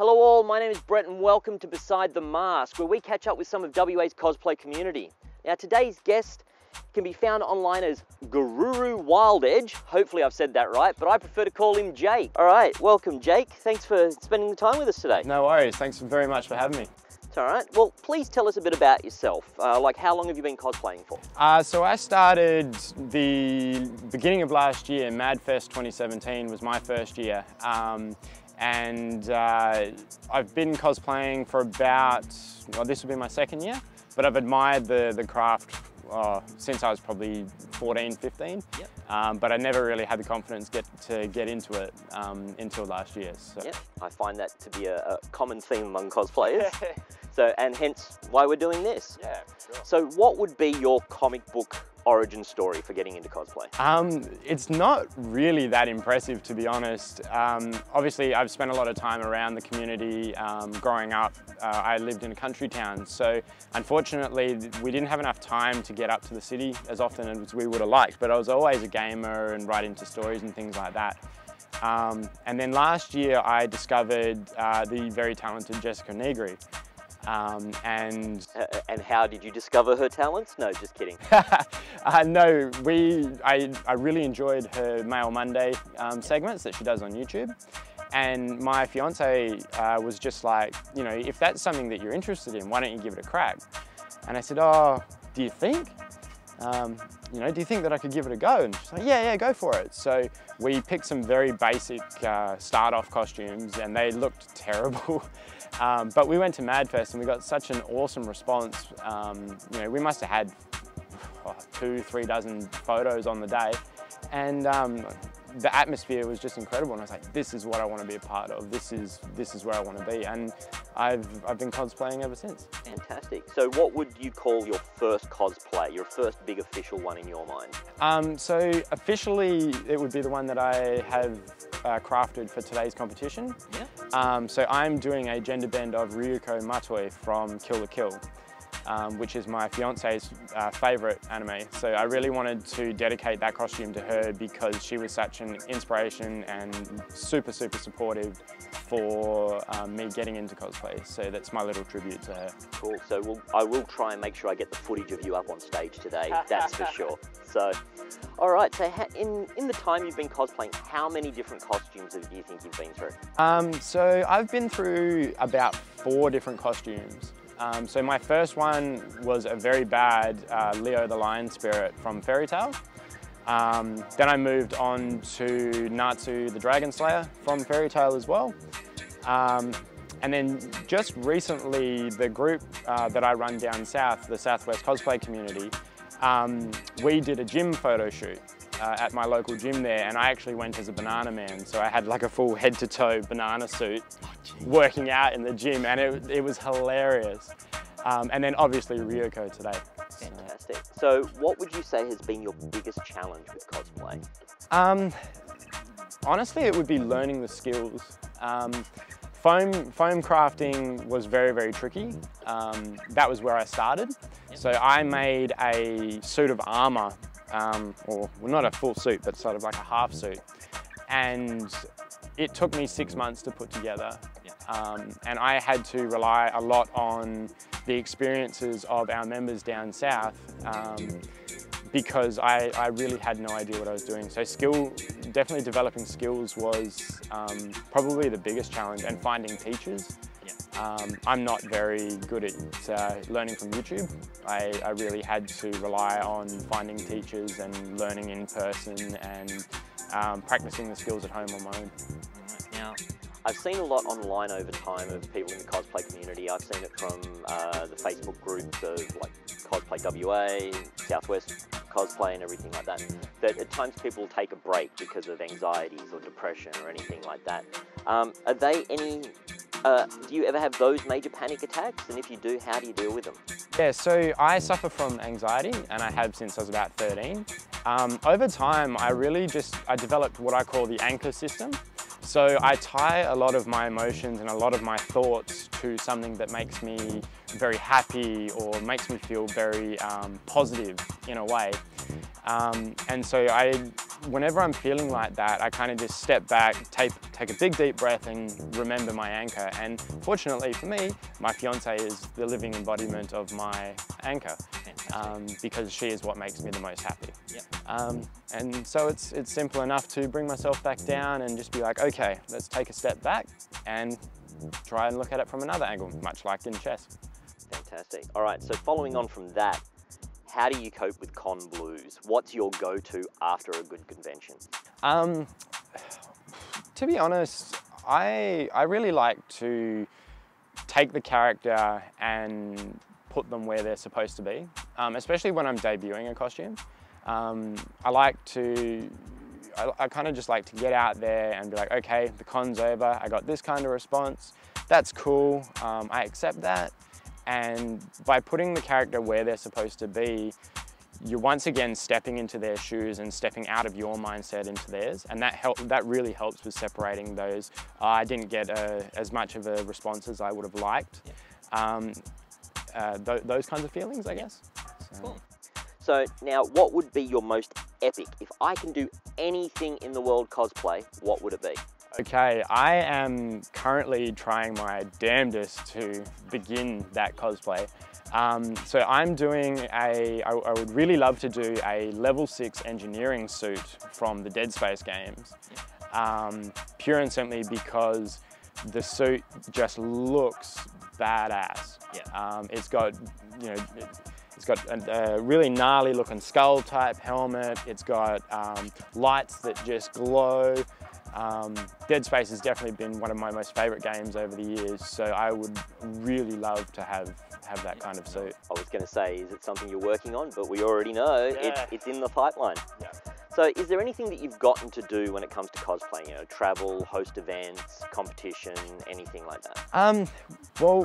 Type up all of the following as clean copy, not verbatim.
Hello all, my name is Brett and welcome to Beside the Mask, where we catch up with some of WA's cosplay community. Now today's guest can be found online as Gururu Wild Edge. Hopefully I've said that right, but I prefer to call him Jake. All right, welcome Jake. Thanks for spending the time with us today. No worries, thanks very much for having me. It's all right. Well, please tell us a bit about yourself. Like how long have you been cosplaying for? So I started the beginning of last year. MadFest 2017 was my first year. And I've been cosplaying for about, well, this will be my second year, but I've admired the craft since I was probably 14, 15. Yep. But I never really had the confidence to get into it until last year. So. Yep. I find that to be a common theme among cosplayers. So, and hence why we're doing this. Yeah, sure. So what would be your comic book origin story for getting into cosplay? It's not really that impressive, to be honest. Obviously, I've spent a lot of time around the community. Growing up, I lived in a country town, so unfortunately, we didn't have enough time to get up to the city as often as we would have liked, but I was always a gamer and write into stories and things like that. And then last year, I discovered the very talented Jessica Negri. And how did you discover her talents? No, just kidding. No, I really enjoyed her Mail Monday segments that she does on YouTube. And my fiance was just like, you know, if that's something that you're interested in, why don't you give it a crack? And I said, oh, do you think? You know, do you think that I could give it a go? And she's like, yeah, go for it. So we picked some very basic start-off costumes and they looked terrible. But we went to MadFest and we got such an awesome response. You know, we must have had 2-3 dozen photos on the day. And the atmosphere was just incredible. And I was like, this is what I want to be a part of. This is where I want to be. And I've been cosplaying ever since. Fantastic. So what would you call your first cosplay, your first big official one in your mind? So officially, it would be the one that I have crafted for today's competition. Yeah. So I'm doing a gender bend of Ryuko Matoi from Kill la Kill, which is my fiance's favourite anime. So I really wanted to dedicate that costume to her because she was such an inspiration and super supportive for me getting into cosplay. So that's my little tribute to her. Cool. So I will try and make sure I get the footage of you up on stage today, that's for sure. So, all right, so in the time you've been cosplaying, how many different costumes do you think you've been through? So I've been through about 4 different costumes. So my first one was a very bad Leo the Lion Spirit from Fairy Tail. Then I moved on to Natsu the Dragon Slayer from Fairy Tail as well. And then just recently, the group that I run down south, the Southwest Cosplay Community, we did a gym photo shoot at my local gym there, and I actually went as a banana man. So I had like a full head to toe banana suit working out in the gym, and it was hilarious. And then obviously Ryuko today. Fantastic. So what would you say has been your biggest challenge with cosplay? Honestly, it would be learning the skills. Foam crafting was very tricky. That was where I started. So I made a suit of armor, or well, not a full suit, but sort of like a half suit. And it took me 6 months to put together. And I had to rely a lot on the experiences of our members down south because I really had no idea what I was doing. So definitely developing skills was probably the biggest challenge, and finding teachers. I'm not very good at learning from YouTube. I really had to rely on finding teachers and learning in person and practicing the skills at home on my own. Now, I've seen a lot online over time of people in the cosplay community. I've seen it from the Facebook groups of like Cosplay WA, Southwest Cosplay and everything like that. That at times people take a break because of anxieties or depression or anything like that. Are they any, do you ever have those major panic attacks? And if you do, how do you deal with them? Yeah, so I suffer from anxiety, and I have since I was about 13. Over time, I developed what I call the anchor system. So I tie a lot of my emotions and a lot of my thoughts to something that makes me very happy or makes me feel very positive in a way. And so whenever I'm feeling like that, I kind of just step back, take take a big deep breath and remember my anchor. And fortunately for me, my fiance is the living embodiment of my anchor, because she is what makes me the most happy. Yep. And so it's simple enough to bring myself back down and just be like, okay, let's take a step back and try and look at it from another angle, much like in chess. Fantastic. All right, so following on from that, how do you cope with con blues? What's your go-to after a good convention? To be honest, I really like to take the character and put them where they're supposed to be, especially when I'm debuting a costume. I kind of just like to get out there and be like, okay, the con's over, I got this kind of response, that's cool, I accept that. And by putting the character where they're supposed to be, you're once again stepping into their shoes and stepping out of your mindset into theirs, and that really helps with separating those. I didn't get as much of a response as I would have liked. Those kinds of feelings, I guess. Cool. So now, what would be your most epic? If I can do anything in the world cosplay, what would it be? Okay, I am currently trying my damnedest to begin that cosplay. So I'm doing I would really love to do a level 6 engineering suit from the Dead Space games. Pure and simply because the suit just looks badass. Yeah. It's got, it's got a really gnarly looking skull type helmet. It's got lights that just glow. Dead Space has definitely been one of my most favourite games over the years, so I would really love to have that kind of suit. I was going to say, is it something you're working on? But we already know it's in the pipeline. Yeah. So is there anything that you've gotten to do when it comes to cosplay? Travel, host events, competition, anything like that? Well,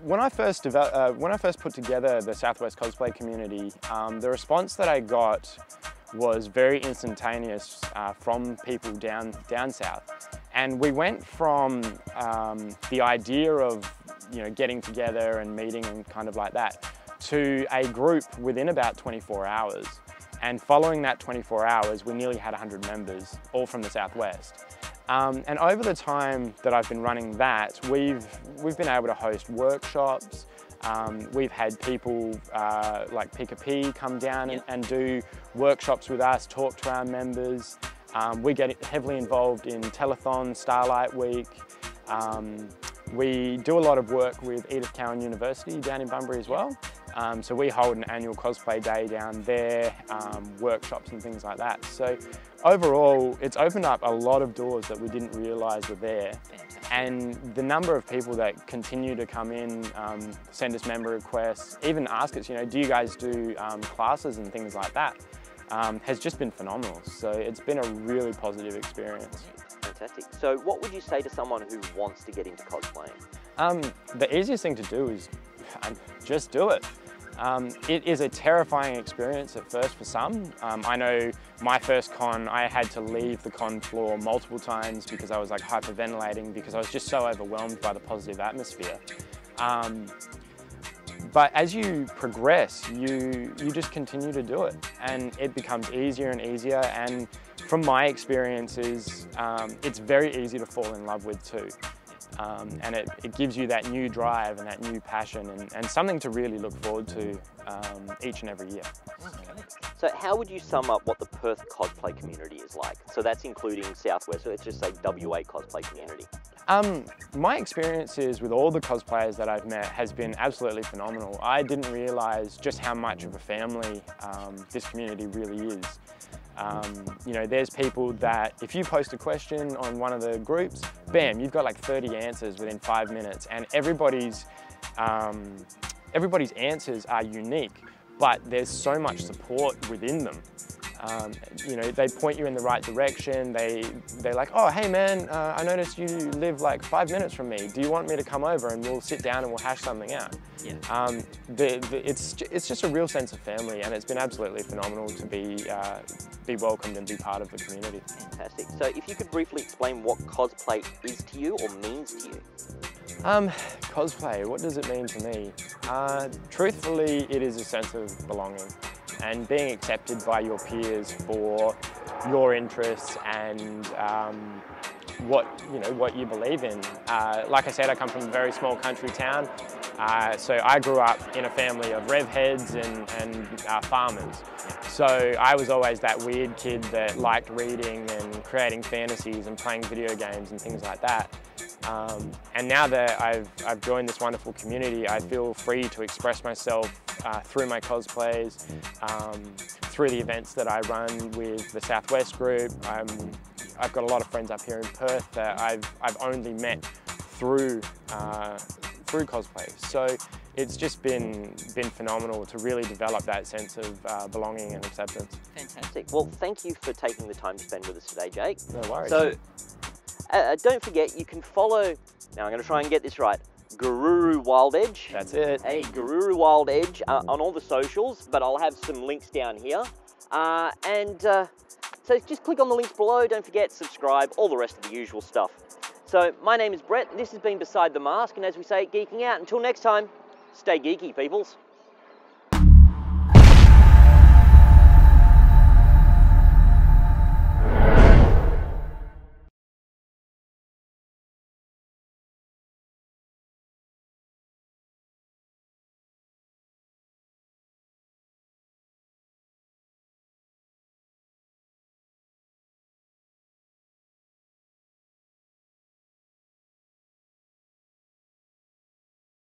when I first put together the Southwest cosplay community, the response that I got was very instantaneous from people down south, and we went from the idea of getting together and meeting and kind of like that to a group within about 24 hours. And following that 24 hours, we nearly had 100 members, all from the Southwest. And over the time that I've been running that, we've been able to host workshops. We've had people like P come down and do workshops with us, talk to our members. We get heavily involved in Telethon, Starlight Week. We do a lot of work with Edith Cowan University down in Bunbury as well. So we hold an annual cosplay day down there, workshops and things like that. So overall, it's opened up a lot of doors that we didn't realise were there. And the number of people that continue to come in, send us member requests, even ask us, do you guys do classes and things like that, has just been phenomenal. So it's been a really positive experience. Fantastic. So what would you say to someone who wants to get into cosplaying? The easiest thing to do is just do it. It is a terrifying experience at first for some. I know my first con, I had to leave the con floor multiple times because I was like hyperventilating because I was just so overwhelmed by the positive atmosphere. But as you progress, you just continue to do it, and it becomes easier and easier. And from my experiences, it's very easy to fall in love with too. And it gives you that new drive and that new passion and something to really look forward to each and every year. So how would you sum up what the Perth cosplay community is like? So that's including Southwest, so let's just say WA cosplay community. My experiences with all the cosplayers that I've met has been absolutely phenomenal. I didn't realise just how much of a family this community really is. There's people that if you post a question on one of the groups, bam, you've got like 30 answers within 5 minutes, and everybody's answers are unique, but there's so much support within them. They point you in the right direction. They're like, oh, hey man, I noticed you live like 5 minutes from me. Do you want me to come over and we'll sit down and we'll hash something out? Yeah. It's just a real sense of family, and it's been absolutely phenomenal to be welcomed and be part of the community. Fantastic. So if you could briefly explain what cosplay is to you or means to you? Cosplay, what does it mean to me? Truthfully, it is a sense of belonging and being accepted by your peers for your interests and what you believe in. Like I said, I come from a very small country town, so I grew up in a family of rev heads and farmers. So I was always that weird kid that liked reading and creating fantasies and playing video games and things like that. And now that I've joined this wonderful community, I feel free to express myself through my cosplays, through the events that I run with the Southwest group. I've got a lot of friends up here in Perth that I've only met through cosplay. So it's just been phenomenal to really develop that sense of belonging and acceptance. Fantastic. Well, thank you for taking the time to spend with us today, Jake. No worries. So don't forget, you can follow, now I'm going to try and get this right, Gururu Wild Edge. That's it. Hey, Gururu Wild Edge on all the socials, but I'll have some links down here. So just click on the links below, don't forget, subscribe, all the rest of the usual stuff. So my name is Brett, this has been Beside the Mask, and as we say, geeking out. Until next time, stay geeky, peoples.